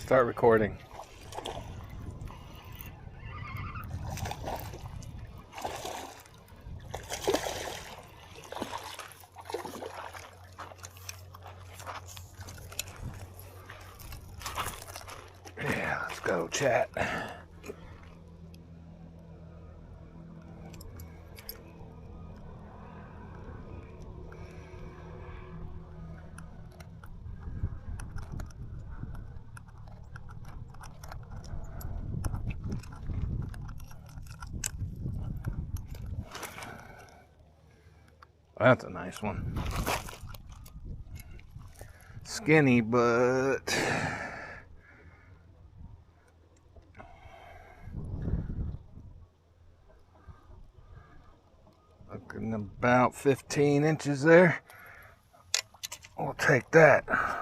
Start recording. Yeah, let's go chat. That's a nice one. Skinny, but looking about 15 inches there. We'll take that.